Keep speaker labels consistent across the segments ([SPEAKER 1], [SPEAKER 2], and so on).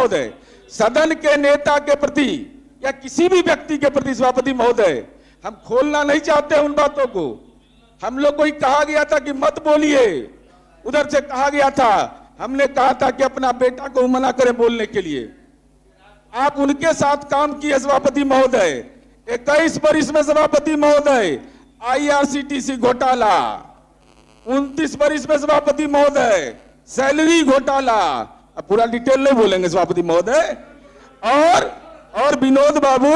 [SPEAKER 1] महोदय, सदन के नेता के प्रति या किसी भी व्यक्ति के प्रति सभापति महोदय, हम खोलना नहीं चाहते उन बातों को। हम लोग को ही कहा गया था कि मत बोलिए, उधर से कहा गया था, हमने कहा था कि अपना बेटा को मना करें बोलने के लिए। आप उनके साथ काम किए सभापति महोदय। 21 वर्ष में सभापति महोदय IRCTC घोटाला, 29 वर्ष में सभापति महोदय सैलरी घोटाला, अब पूरा डिटेल नहीं बोलेंगे सभापति महोदय। और विनोद बाबू,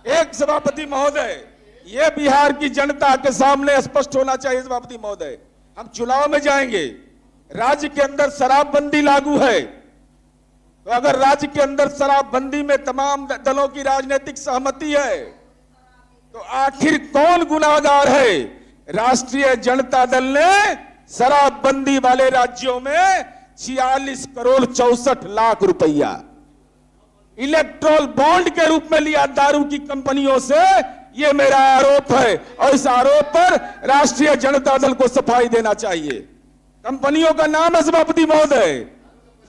[SPEAKER 1] एक सभापति महोदय, ये बिहार की जनता के सामने स्पष्ट होना चाहिए सभापति महोदय। हम चुनाव में जाएंगे, राज्य के अंदर शराबबंदी लागू है, तो अगर राज्य के अंदर शराबबंदी में तमाम दलों की राजनीतिक सहमति है, तो आखिर कौन गुनाहगार है? राष्ट्रीय जनता दल ने शराबबंदी वाले राज्यों में 46 करोड़ 64 लाख रुपया इलेक्ट्रोल बॉन्ड के रूप में लिया दारू की कंपनियों से। यह मेरा आरोप है और इस आरोप पर राष्ट्रीय जनता दल को सफाई देना चाहिए। कंपनियों का नाम है सभापति महोदय,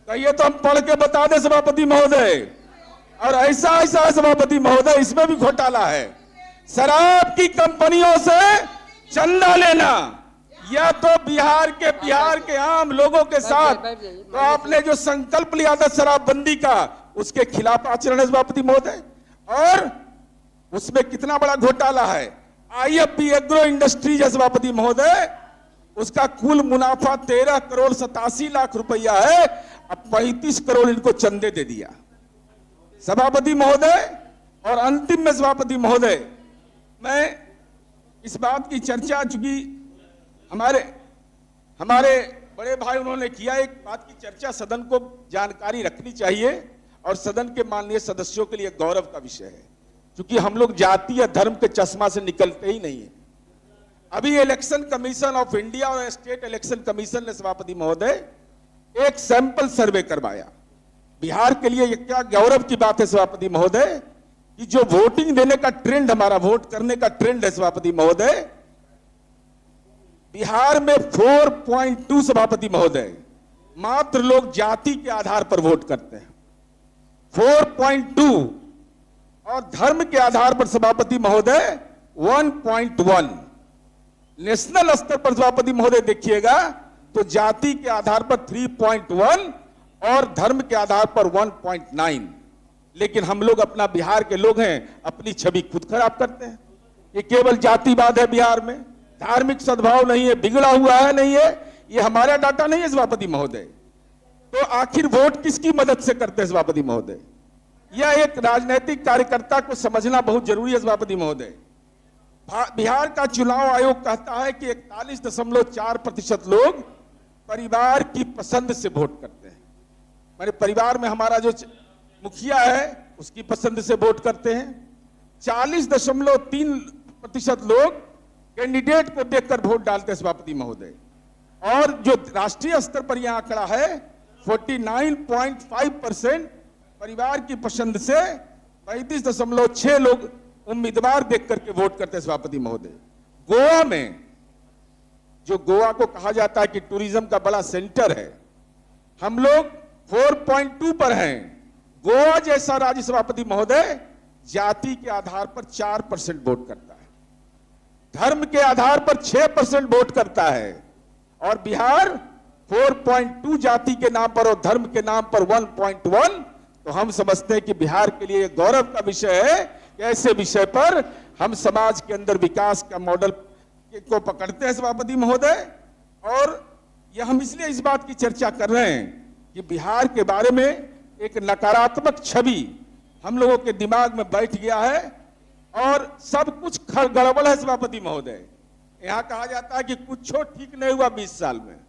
[SPEAKER 1] कहिए तो हम पढ़ के बता दें सभापति महोदय। और ऐसा ऐसा सभापति महोदय, इसमें भी घोटाला है। शराब की कंपनियों से चंदा लेना, या तो बिहार के आम लोगों के साथ, तो आपने जो संकल्प लिया था शराबबंदी का, उसके खिलाफ आचरण है सभापति महोदय। और उसमें कितना बड़ा घोटाला है। IFB एग्रो इंडस्ट्रीज है सभापति महोदय, उसका कुल मुनाफा 13 करोड़ 87 लाख रुपया है। अब 35 करोड़ इनको चंदे दे दिया सभापति महोदय। और अंतिम में सभापति महोदय, मैं इस बात की चर्चा, चूंकि हमारे बड़े भाई उन्होंने किया, एक बात की चर्चा सदन को जानकारी रखनी चाहिए और सदन के माननीय सदस्यों के लिए गौरव का विषय है, क्योंकि हम लोग जाति या धर्म के चश्मा से निकलते ही नहीं है। अभी इलेक्शन कमीशन ऑफ इंडिया और स्टेट इलेक्शन कमीशन ने सभापति महोदय एक सैंपल सर्वे करवाया। बिहार के लिए क्या गौरव की बात है सभापति महोदय कि जो वोटिंग देने का ट्रेंड, हमारा वोट करने का ट्रेंड है सभापति महोदय, बिहार में 4.2 सभापति महोदय मात्र लोग जाति के आधार पर वोट करते हैं, 4.2, और धर्म के आधार पर सभापति महोदय 1.1। नेशनल स्तर पर सभापति महोदय देखिएगा तो जाति के आधार पर 3.1 और धर्म के आधार पर 1.9। लेकिन हम लोग, अपना बिहार के लोग हैं, अपनी छवि खुद खराब करते हैं। ये केवल जातिवाद है बिहार में, धार्मिक सद्भाव नहीं है, बिगड़ा हुआ है नहीं है, ये हमारा डाटा नहीं है सभापति महोदय। तो आखिर वोट किसकी मदद से करते हैं सभापति महोदय? यह एक राजनीतिक कार्यकर्ता को समझना बहुत जरूरी है सभापति महोदय। बिहार का चुनाव आयोग कहता है कि 41.4% लोग परिवार की पसंद से वोट करते हैं। मेरे परिवार में हमारा जो मुखिया है उसकी पसंद से वोट करते हैं। 40.3% लोग कैंडिडेट को देखकर वोट डालते हैं सभापति महोदय। और जो राष्ट्रीय स्तर पर यह आंकड़ा है 49.5% परिवार की पसंद से 35.6 लोग उम्मीदवार देख करके वोट करते हैं सभापति महोदय। गोवा में, जो गोवा को कहा जाता है कि टूरिज्म का बड़ा सेंटर है, हम लोग 4.2 पर हैं। गोवा जैसा राज्य सभापति महोदय जाति के आधार पर 4% वोट करता है, धर्म के आधार पर 6% वोट करता है, और बिहार 4.2 जाति के नाम पर और धर्म के नाम पर 1.1। तो हम समझते हैं कि बिहार के लिए गौरव का विषय है कि ऐसे विषय पर हम समाज के अंदर विकास का मॉडल को पकड़ते हैं सभापति महोदय। और यह हम इसलिए इस बात की चर्चा कर रहे हैं कि बिहार के बारे में एक नकारात्मक छवि हम लोगों के दिमाग में बैठ गया है और सब कुछ गड़बड़ है सभापति महोदय। यहाँ कहा जाता है कि कुछ ठीक नहीं हुआ 20 साल में,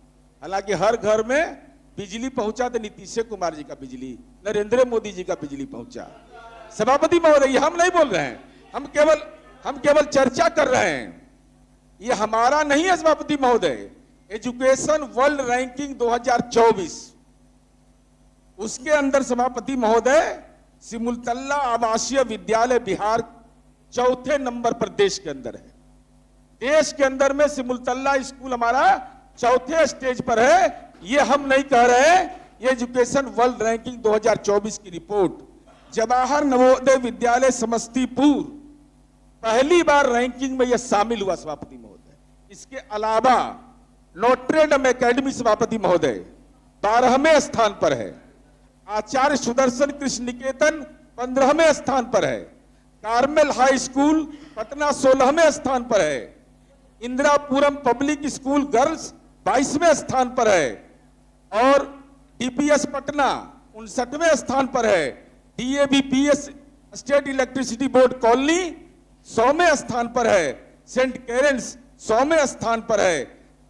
[SPEAKER 1] हालांकि हर घर में बिजली पहुंचा तो नीतीश कुमार जी का बिजली, नरेंद्र मोदी जी का बिजली पहुंचा सभापति महोदय। ये हम नहीं बोल रहे हैं, हम केवल चर्चा कर रहे हैं। ये हमारा नहीं है सभापति महोदय। एजुकेशन वर्ल्ड रैंकिंग 2024 उसके अंदर सभापति महोदय सिमुलतल्ला आवासीय विद्यालय बिहार 4थे नंबर पर देश के अंदर है। देश के अंदर में सिमुलतल्ला स्कूल हमारा 4थे स्टेज पर है। ये हम नहीं कह रहे, ये एजुकेशन वर्ल्ड रैंकिंग 2024 की रिपोर्ट, जवाहर नवोदय विद्यालय समस्तीपुर पहली बार रैंकिंग में यह शामिल हुआ सभापति महोदय। इसके अलावा नोट्रे डेम एकेडमी सभापति महोदय 12वें स्थान पर है, आचार्य सुदर्शन कृष्ण निकेतन 15वें स्थान पर है, कार्मेल हाई स्कूल पटना 16वें स्थान पर है, इंदिरापुरम पब्लिक स्कूल गर्ल्स 22वें स्थान पर है और डीपीएस पटना 59वें स्थान पर है, डीएवीपीएस स्टेट इलेक्ट्रिसिटी बोर्ड कॉलोनी 100वें स्थान पर है, सेंट कैरेंस 100वें स्थान पर है,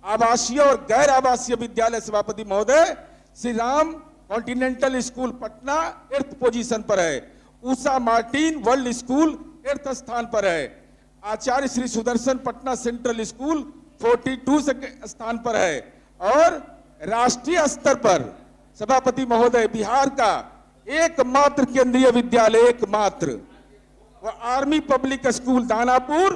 [SPEAKER 1] आवासीय और गैर आवासीय विद्यालय सभापति महोदय Shri Ram continental school Patna 8th position पर है, Usha Martin world school 8th स्थान पर है, आचार्य श्री सुदर्शन पटना सेंट्रल स्कूल 42 स्थान पर है और राष्ट्रीय स्तर पर सभापति महोदय बिहार का एकमात्र केंद्रीय विद्यालय एकमात्र वो आर्मी पब्लिक स्कूल दानापुर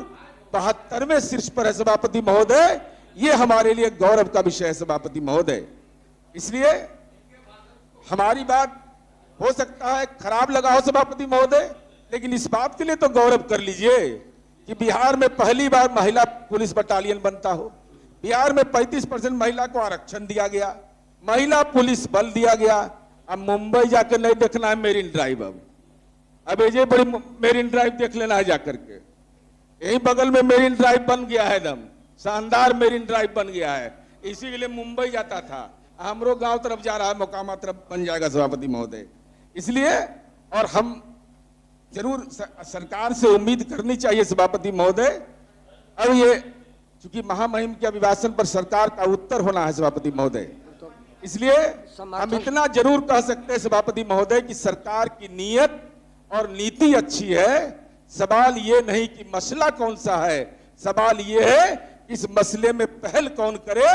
[SPEAKER 1] 72वें शीर्ष पर है सभापति महोदय। ये हमारे लिए गौरव का विषय है सभापति महोदय। इसलिए हमारी बात हो सकता है खराब लगा हो सभापति महोदय, लेकिन इस बात के लिए तो गौरव कर लीजिए कि बिहार में पहली बार महिला पुलिस बटालियन बनता हो, बिहार में 35% महिला को आरक्षण दिया गया, महिला पुलिस बल दिया गया। अब मुंबई जाकर नहीं देखना है मेरीन ड्राइव, अब ये बड़ी मेरीन ड्राइव देख लेना है जाकर के, यही बगल में मेरीन ड्राइव बन गया है, एकदम शानदार मेरीन ड्राइव बन गया है। इसी के लिए मुंबई जाता था, हमरो गांव तरफ जा रहा है, मोकामा तरफ बन जाएगा सभापति महोदय। इसलिए और हम जरूर सरकार से उम्मीद करनी चाहिए सभापति महोदय। अब ये चूंकि महामहिम के अभिभाषण पर सरकार का उत्तर होना है सभापति महोदय, इसलिए हम इतना जरूर कह सकते हैं सभापति महोदय कि सरकार की नीयत और नीति अच्छी है। सवाल ये नहीं कि मसला कौन सा है, सवाल ये है इस मसले में पहल कौन करे